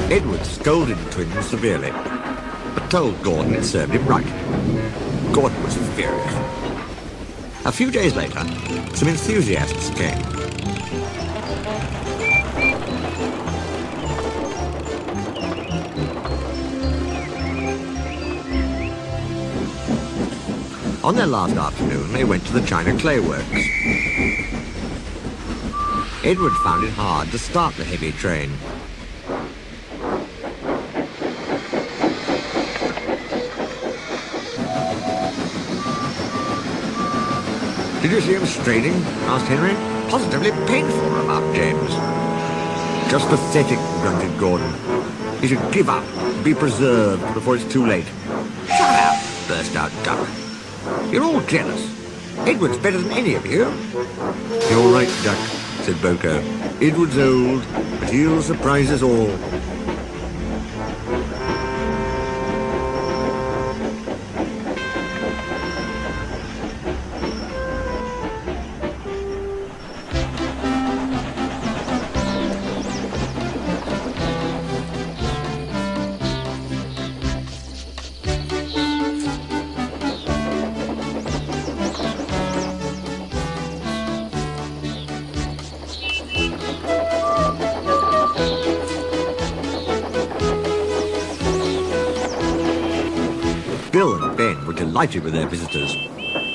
Edward scolded the twins severely, but told Gordon it served him right. Gordon was furious. A few days later, some enthusiasts came. On their last afternoon, they went to the China Clay Works. Edward found it hard to start the heavy train. "Did you see him straining?" asked Henry. "Positively painful," remarked James. "Just pathetic," grunted Gordon. "He should give up, be preserved before it's too late." "Shut up," burst out Duck. "You're all jealous. Edward's better than any of you." "You're right, Duck," said Boko. "Edward's old, but he'll surprise us all." Bill and Ben were delighted with their visitors.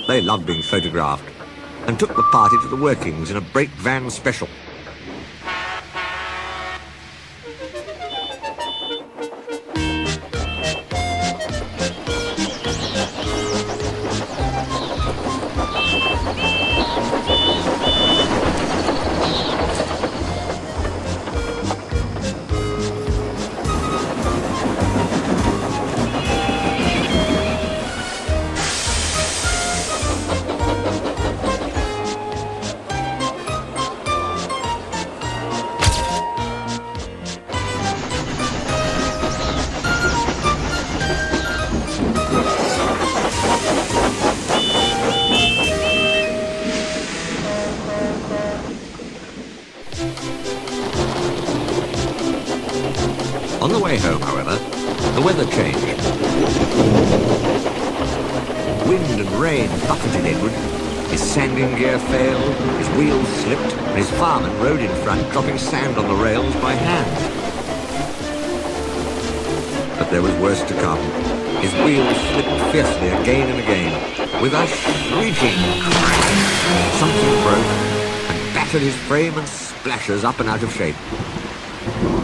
They loved being photographed and took the party to the workings in a brake van special. On the way home, however, the weather changed. Wind and rain buffeted Edward. His sanding gear failed, his wheels slipped, and his fireman rode in front, dropping sand on the rails by hand. But there was worse to come. His wheels slipped fiercely again and again. With a shrieking crash, something broke and battered his frame and splashes up and out of shape.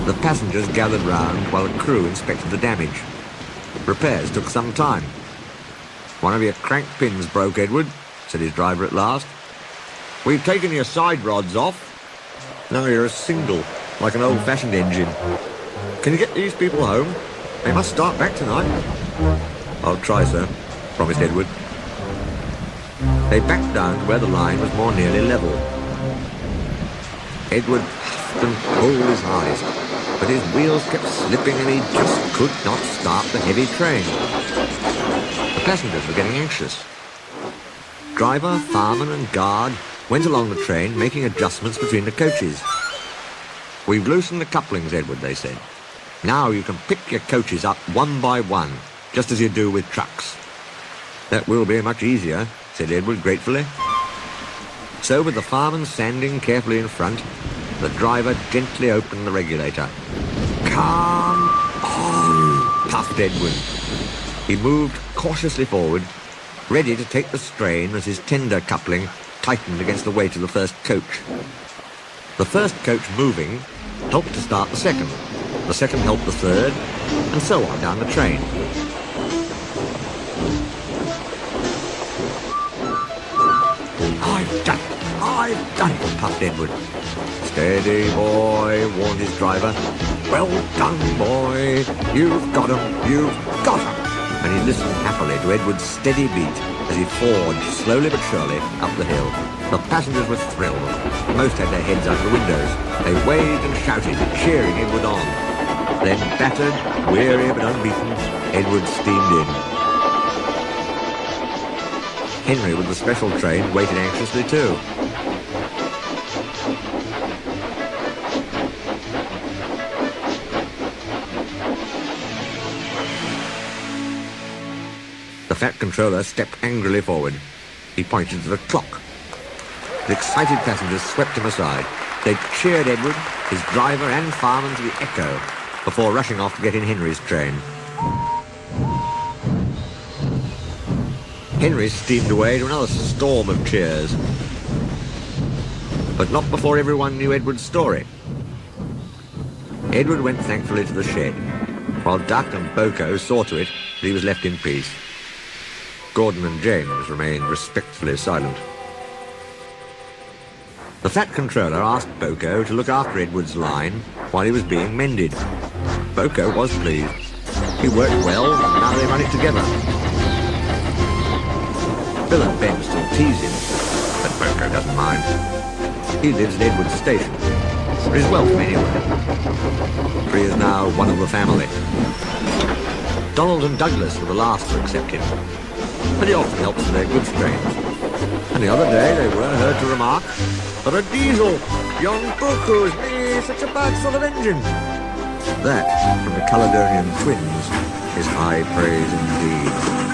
The passengers gathered round while the crew inspected the damage. Repairs took some time. "One of your crank pins broke, Edward," said his driver at last. "We've taken your side rods off. Now you're a single, like an old-fashioned engine. Can you get these people home? They must start back tonight." "I'll try, sir," promised Edward. They backed down to where the line was more nearly level. Edward huffed and pulled his hardest, but his wheels kept slipping and he just could not start the heavy train. The passengers were getting anxious. Driver, fireman and guard went along the train, making adjustments between the coaches. "We've loosened the couplings, Edward," they said. "Now you can pick your coaches up one by one, just as you do with trucks." "That will be much easier," said Edward gratefully. So with the fireman standing carefully in front, the driver gently opened the regulator. "Come on," puffed Edward. He moved cautiously forward, ready to take the strain as his tender coupling tightened against the weight of the first coach. The first coach moving helped to start the second helped the third, and so on down the train. I've done it, puffed Edward. "Steady, boy," warned his driver. "Well done, boy. You've got 'em, you've got 'em." And he listened happily to Edward's steady beat as he forged slowly but surely up the hill. The passengers were thrilled. Most had their heads out of the windows. They waved and shouted, cheering Edward on. Then, battered, weary but unbeaten, Edward steamed in. Henry, with the special train, waited anxiously too. fat controller stepped angrily forward. He pointed to the clock. The excited passengers swept him aside. They cheered Edward, his driver and fireman to the echo before rushing off to get in Henry's train. Henry steamed away to another storm of cheers. But not before everyone knew Edward's story. Edward went thankfully to the shed, while Duck and Boko saw to it that he was left in peace. Gordon and James remained respectfully silent. The fat controller asked Boko to look after Edward's line while he was being mended. Boko was pleased. He worked well, and now they run it together. Bill and Ben still tease him, but Boko doesn't mind. He lives at Edward's station, but is welcome anywhere, for he is now one of the family. Donald and Douglas were the last to accept him, but he often helps with their goods trains. And the other day they were heard to remark, "But a diesel! Young Cuckoo's me, such a bad sort of engine!" That, from the Caledonian twins, is high praise indeed.